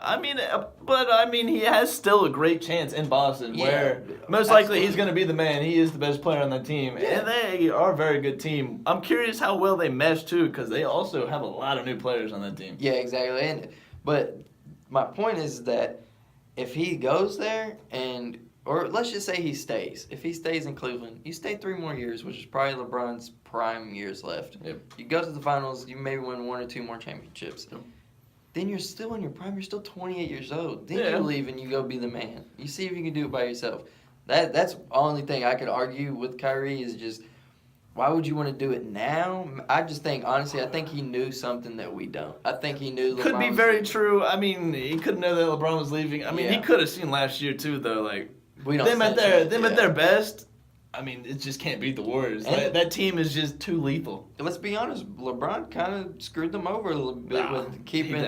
He has still a great chance in Boston, where most likely he's going to be the man. He is the best player on that team, and they are a very good team. I'm curious how well they mesh too, because they also have a lot of new players on that team. Yeah, exactly. But my point is that if he goes there or let's just say he stays. If he stays in Cleveland, you stay 3 more years, which is probably LeBron's prime years left. Yep. You go to the finals, you maybe win 1 or 2 more championships. Yep. Then you're still in your prime. You're still 28 years old. Then you leave and you go be the man. You see if you can do it by yourself. That's the only thing I could argue with Kyrie is just, why would you want to do it now? I just think, honestly, I think he knew something that we don't. I think he knew LeBron could be very true. He couldn't know that LeBron was leaving. He could have seen last year too, though. Like we don't them at their best. It just can't beat the Warriors. That team is just too lethal. Let's be honest. LeBron kind of screwed them over a little bit with keeping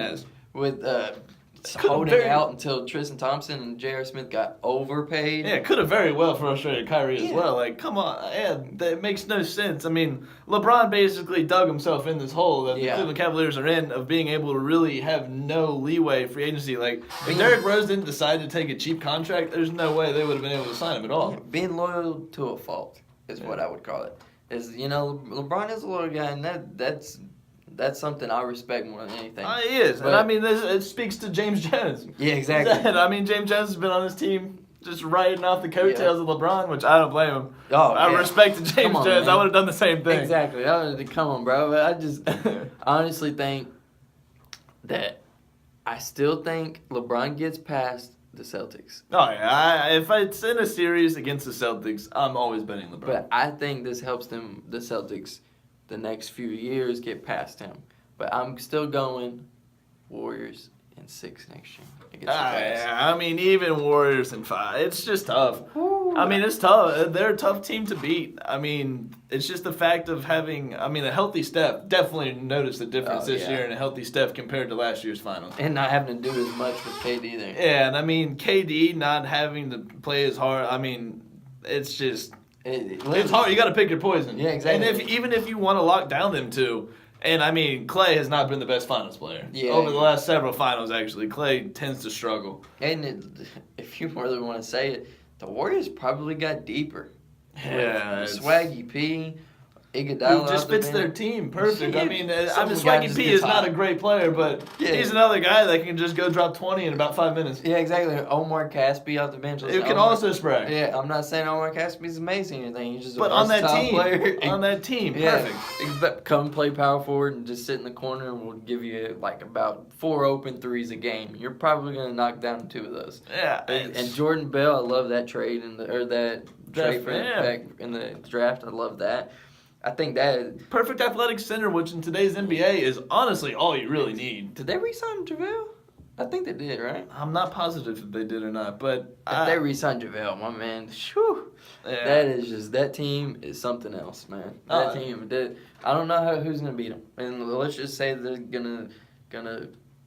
holding out until Tristan Thompson and J.R. Smith got overpaid. Yeah, could have very well frustrated Kyrie as well. Like, come on, that makes no sense. LeBron basically dug himself in this hole that the Cleveland Cavaliers are in of being able to really have no leeway free agency. Like, if Derrick Rose didn't decide to take a cheap contract, there's no way they would have been able to sign him at all. Being loyal to a fault is what I would call it. LeBron is a loyal guy, and that's something I respect more than anything. He is. But, it speaks to James Jones. Yeah, exactly. James Jones has been on his team just riding off the coattails of LeBron, which I don't blame him. Oh, I respected James Jones. Man. I would have done the same thing. Exactly. Come on, bro. But I just honestly think that I still think LeBron gets past the Celtics. Oh, yeah. If it's in a series against the Celtics, I'm always betting LeBron. But I think this helps the Celtics, the next few years get past him. But I'm still going Warriors in 6 next year against the Cavs. Even Warriors in 5. It's just tough. Ooh. It's tough. They're a tough team to beat. It's just the fact of having, a healthy Steph. Definitely noticed the difference this year in a healthy Steph compared to last year's finals. And not having to do as much with KD there. Yeah, and KD not having to play as hard. It's just... It's hard. You got to pick your poison. Yeah, exactly. And even if you want to lock down them two, and Clay has not been the best finals player over the last several finals. Actually, Clay tends to struggle. And if you really want to say it, the Warriors probably got deeper. Yeah, Swaggy P. Iguodala who just fits their team perfect. Yeah. Swaggy P is not a great player, but he's another guy that can just go drop 20 in about 5 minutes. Yeah, exactly. Omar Caspi off the bench. Who can also spray. Yeah, I'm not saying Omar Caspi is amazing or anything. He's just but a on that team, perfect. But come play power forward and just sit in the corner and we'll give you about 4 open threes a game. You're probably going to knock down 2 of those. Yeah. And Jordan Bell, I love that trade that trade back in the draft. I love that. I think that perfect athletic center, which in today's NBA is honestly all you really need. Did they re-sign JaVale? I think they did, right? I'm not positive if they did or not, but if they re-signed JaVale, my man, that team is something else, man. That team, I don't know who's gonna beat them, and let's just say they're gonna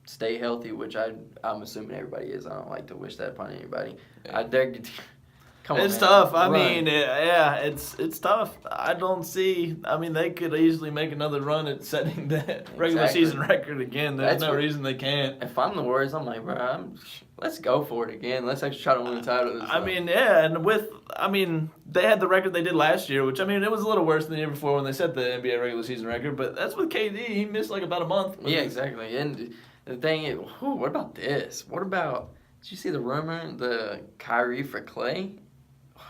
stay healthy, which I'm assuming everybody is. I don't like to wish that upon anybody. Yeah. Come on, it's tough. It's tough. I don't see. They could easily make another run at setting that regular season record again. There's no reason they can't. If I'm the Warriors, I'm like, bro, let's go for it again. Let's actually try to win the title. and they had the record they did last year, which it was a little worse than the year before when they set the NBA regular season record. But that's with KD. He missed about a month. Yeah, exactly. And the thing is, what about this? Did you see the rumor, the Kyrie for Clay?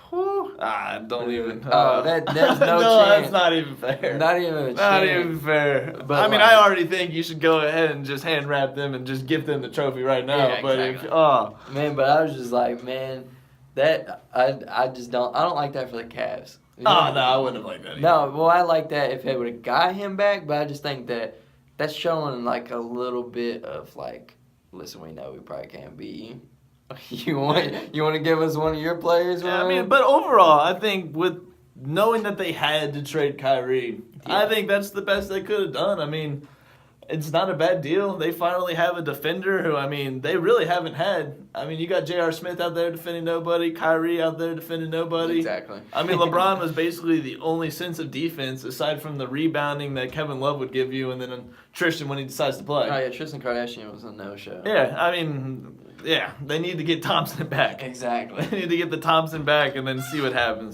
Don't even. There's no chance. That's not even fair. Not even a chance. Not even fair. But I already think you should go ahead and just hand wrap them and just give them the trophy right now. Yeah, exactly. But I was just like, man, that I just don't. I don't like that for the Cavs. No, I wouldn't have liked that either. No, well, I like that if they would have got him back, but I just think that's showing a little bit of listen, we know we probably can't beat you. You want to give us one of your players? Yeah, but overall, I think with knowing that they had to trade Kyrie, I think that's the best they could have done. It's not a bad deal. They finally have a defender who, I mean, they really haven't had. I mean, you got J.R. Smith out there defending nobody, Kyrie out there defending nobody. Exactly. I mean, LeBron was basically the only sense of defense aside from the rebounding that Kevin Love would give you, and then Tristan when he decides to play. Oh, yeah, Tristan Kardashian was a no-show. Yeah, I mean, yeah, they need to get Thompson back. Exactly. They need to get the Thompson back and then see what happens.